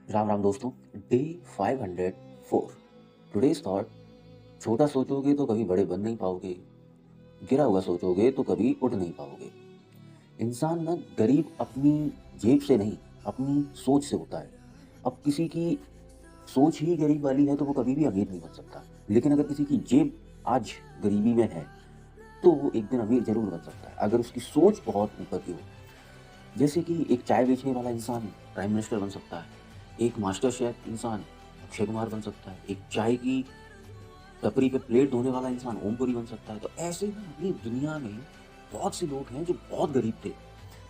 राम राम दोस्तों। Day 504। Today's thought. छोटा सोचोगे तो कभी बड़े बन नहीं पाओगे। गिरा हुआ सोचोगे तो कभी उठ नहीं पाओगे। इंसान ना गरीब अपनी जेब से नहीं, अपनी सोच से होता है। अब किसी की सोच ही गरीब वाली है तो वो कभी भी अमीर नहीं बन सकता। लेकिन अगर किसी की जेब आज गरीबी में है तो वो एक दिन अमीर जरूर बन सकता है, अगर उसकी सोच बहुत ऊपर की हो। जैसे कि एक चाय बेचने वाला इंसान प्राइम मिनिस्टर बन सकता है, एक मास्टर शेफ इंसान अक्षय कुमार बन सकता है, एक चाय की टपरी पे प्लेट धोने वाला इंसान ओमपुरी बन सकता है। तो ऐसे ही अपनी दुनिया में बहुत से लोग हैं जो बहुत गरीब थे,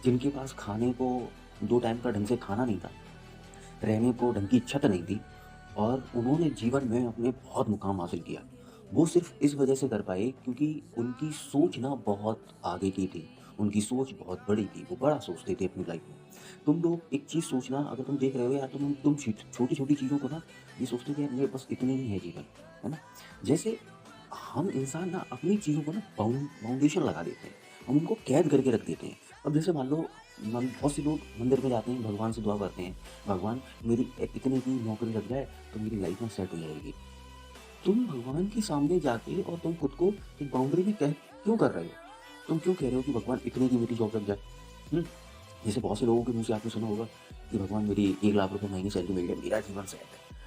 जिनके पास खाने को 2 टाइम का ढंग से खाना नहीं था, रहने को ढंग की छत नहीं थी, और उन्होंने जीवन में अपने बहुत मुकाम हासिल किया। वो सिर्फ़ इस वजह से कर पाए क्योंकि उनकी सोच ना बहुत आगे की थी, उनकी सोच बहुत बड़ी थी, वो बड़ा सोचते थे अपनी लाइफ़ में। तुम लोग एक चीज़ सोचना, अगर तुम देख रहे हो यार, तुम छोटी-छोटी चीज़ों को ना ये सोचते हो कि यार ये बस इतनी ही है जीवन, है ना? जैसे हम इंसान ना अपनी चीज़ों को ना बाउंडेशन लगा देते हैं, हम उनको कैद करके रख देते हैं। अब जैसे मान लो बहुत से लोग मंदिर में जाते हैं, भगवान से दुआ करते हैं, भगवान मेरी इतने की नौकरी लग जाए तो मेरी लाइफ में सेट हो जाएगी। तुम भगवान के सामने जाके और तुम खुद को एक बाउंड्री में कैद क्यों कर रहे हो? तुम क्यों कह रहे हो कि भगवान इतने की मेरी जॉब लग जाए? हुँ? जैसे बहुत से लोगों के मुँह से आपने सुना होगा कि भगवान मेरी 1 लाख रुपए महीने सैलरी मिल जाए, मेरा जीवन सेट है।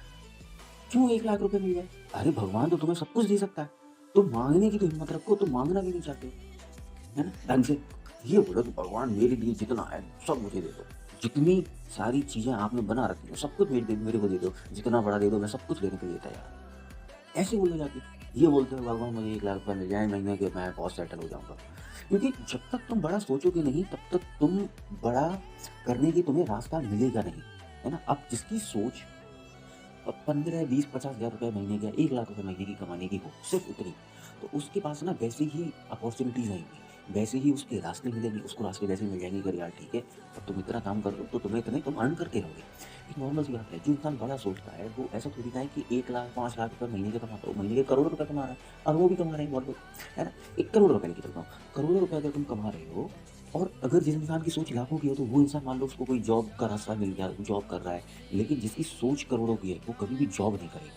क्यों 1 लाख रुपए मिल जाए? अरे भगवान तो तुम्हें सब कुछ दे सकता है। तुम माँगने की तो हिम्मत रखो, तुम माँगना भी नहीं चाहते हो, है ना? ढंग से ये बोलो कि भगवान मेरे लिए जितना है सब मुझे दे दो। जितनी सारी चीज़ें आपने बना रखी हैं, सब कुछ मेरे को दे दो। जितना बड़ा दे दो, मैं सब कुछ लेने के लिए तैयार हूँ। ऐसे बोलो जाके। ये बोलते हो भगवान मुझे 1 लाख रुपए मिल जाए महीने के, मैं बहुत सेटल हो जाऊँगा। क्योंकि जब तक तुम बड़ा सोचोगे नहीं, तब तक तुम बड़ा करने की तुम्हें रास्ता मिलेगा नहीं, है ना? अब जिसकी सोच 15, 20, 50 हज़ार रुपए महीने की या 1 लाख रुपए महीने की कमाने की हो, सिर्फ़ उतनी, तो उसके पास ना वैसे ही अपॉर्च्युनिटीज़ आएँगी, वैसे ही उसके रास्ते मिलेंगे, उसको रास्ते वैसे मिल जाएँगे कि अरे यार ठीक है, अब तुम इतना काम कर रहे हो, तो तुम्हें इतने तुम अर्न करते रहोगे। एक नॉर्मल सी बात है, जो इंसान बड़ा सोचता है, वो ऐसा थोड़ी ना है कि 1 लाख, 5 लाख रुपए महीने का कमाता हो, महीने के करोड़ों रुपए कमा रहा है, और वो भी कमा रहे हैं बहुत लोग, है ना? 1 करोड़ रुपए लेके चलता हूँ, करोड़ों रुपए अगर तुम कमा रहे हो, और अगर जिस इंसान की सोच लाखों की हो, तो वो इंसान मान लो उसको कोई जॉब का रास्ता मिल गया, जॉब कर रहा है, लेकिन जिसकी सोच करोड़ों की है, वो कभी भी जॉब नहीं करेगा।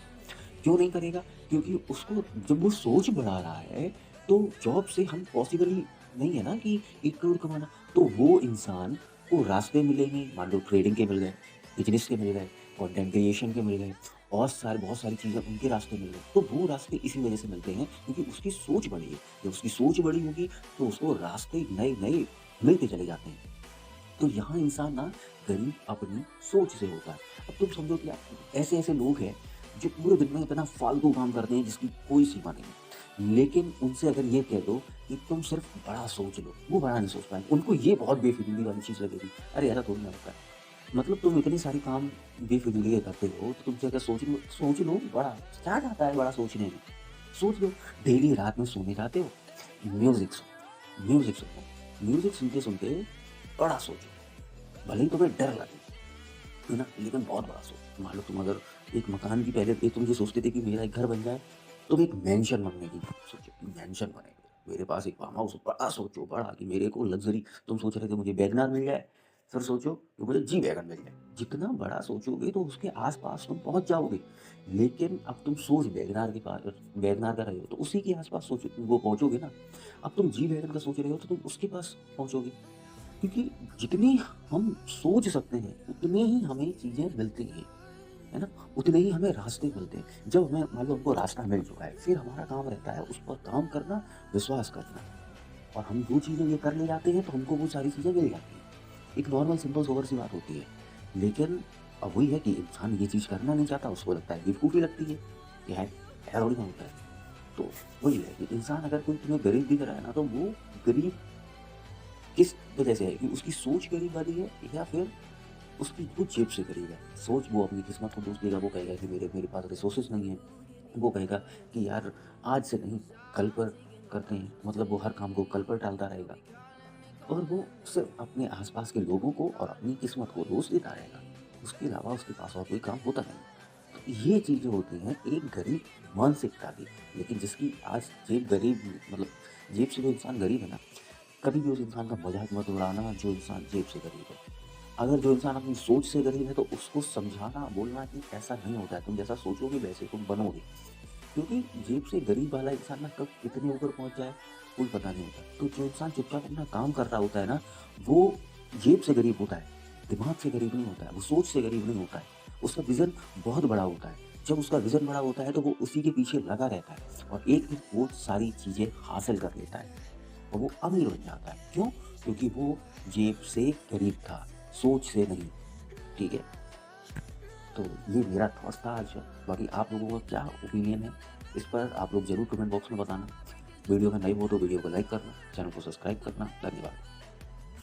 क्यों नहीं करेगा? क्योंकि उसको जब वो सोच बढ़ा रहा है, तो जॉब से हम पॉसिबल ही नहीं है ना कि 1 करोड़ कमाना। तो वो इंसान को रास्ते मिलेंगे, मान लो ट्रेडिंग के मिल गए, बिज़नेस के मिल गए, कंटेंट क्रिएशन के मिल गए, और बहुत सारी चीज़ें उनके रास्ते मिल गए। तो वो रास्ते इसी वजह से मिलते हैं क्योंकि उसकी सोच बड़ी है। जब उसकी सोच बड़ी होगी, तो उसको रास्ते नए-नए मिलते चले जाते हैं। तो यहाँ इंसान ना गरीब अपनी सोच से होता है। अब तुम समझो कि ऐसे-ऐसे लोग हैं जो पूरे दिन में इतना फालतू काम करते हैं जिसकी कोई सीमा नहीं है। लेकिन उनसे अगर ये कह दो कि तुम सिर्फ़ बड़ा सोच लो, वो बड़ा नहीं सोच पाएँगे। उनको ये बहुत बेफ़िज़ूली वाली चीज़ लगेगी। अरे ऐसा थोड़ी ना होता है। मतलब तुम इतने सारे काम बेफ़िज़ूली के करते हो, तो तुमसे अगर सोच लो बड़ा। क्या जाता है बड़ा सोचने में? सोच लो। डेली रात में सोने जाते हो, म्यूज़िक सुनो। म्यूज़िक सुनते-सुनते बड़ा सोचो। भले ही तुम्हें डर लगे, है ना? लेकिन बहुत बड़ा सोचो। मान लो तुम अगर एक मकान की पहले तुम ये सोचते थे कि मेरा एक घर बन जाए, तुम एक मैंशन बनने की सोचो कि मैंशन बने मेरे पास एक फार्म हाउस हो। बड़ा सोचो, बड़ा कि मेरे को लग्ज़री। तुम सोच रहे थे मुझे वैगनआर मिल जाए, फिर सोचो कि मुझे जी वैगन मिल जाए। जितना बड़ा सोचोगे तो उसके आस-पास तुम पहुँच जाओगे। लेकिन अब तुम सोच वैगनआर का रहे हो तो उसी के आस-पास सोचो वो पहुँचोगे ना। अब तुम जी वैगन का सोच रहे हो तो तुम उसके पास पहुँचोगे। क्योंकि जितनी हम सोच सकते हैं, उतने ही हमें चीज़ें मिलती हैं, है ना? उतने ही हमें रास्ते मिलते हैं। जब हमें मान लो हमको रास्ता मिल चुका है, फिर हमारा काम रहता है उस पर काम करना, विश्वास करना, और हम जो चीज़ें ये कर ले जाते हैं, तो हमको वो सारी चीज़ें मिल जाती हैं। एक नॉर्मल सिंपल सोबर सी बात होती है। लेकिन अब वही है कि इंसान ये चीज़ करना नहीं चाहता, उसको लगता है बेवकूफ़ी लगती है, कि है ऐसा थोड़ी ना होता है। तो वही है कि इंसान अगर कोई तुम्हें गरीब दिख रहा है ना, तो वो गरीब किस वजह से है कि उसकी सोच गरीब वाली है, या फिर उसकी वो जेब से गरीब है। सोच वो अपनी किस्मत को दोष देगा, वो कहेगा कि मेरे मेरे पास रिसोर्सेज़ नहीं है। वो कहेगा कि यार आज से नहीं, कल पर करते हैं, मतलब वो हर काम को कल पर टालता रहेगा, और वो सिर्फ़ अपने आस-पास के लोगों को और अपनी किस्मत को दोष देता रहेगा। उसके अलावा उसके पास और कोई काम होता नहीं। तो ये चीज़ें होती हैं एक गरीब मानसिकता की। लेकिन जिसकी आज जेब गरीब, मतलब जेब से जो इंसान गरीब है ना, कभी भी उस इंसान का मज़ाक मत उड़ाना जो इंसान जेब से गरीब है। अगर जो इंसान अपनी सोच से गरीब है तो उसको समझाना, बोलना कि ऐसा नहीं होता है, तुम जैसा सोचोगे वैसे तुम बनोगे। क्योंकि जेब से गरीब वाला इंसान ना कब कितने ऊपर पहुँच जाए, कोई पता नहीं होता। तो जो इंसान चुपचाप अपना काम कर रहा होता है ना, वो जेब से गरीब होता है, दिमाग से गरीब नहीं होता है, वो सोच से गरीब नहीं होता है। उसका विज़न बहुत बड़ा होता है। जब उसका विज़न बड़ा होता है तो वो उसी के पीछे लगा रहता है और एक दिन वो सारी चीज़ें हासिल कर लेता है और वो अमीर बन जाता है। क्यों? क्योंकि वो जेब से गरीब था, सोच से नहीं। ठीक है? तो ये मेरा थॉट्स था आज। बाकी आप लोगों का क्या ओपिनियन है इस पर, आप लोग ज़रूर कमेंट बॉक्स में बताना। वीडियो में नए हो तो वीडियो को लाइक करना, चैनल को सब्सक्राइब करना। धन्यवाद।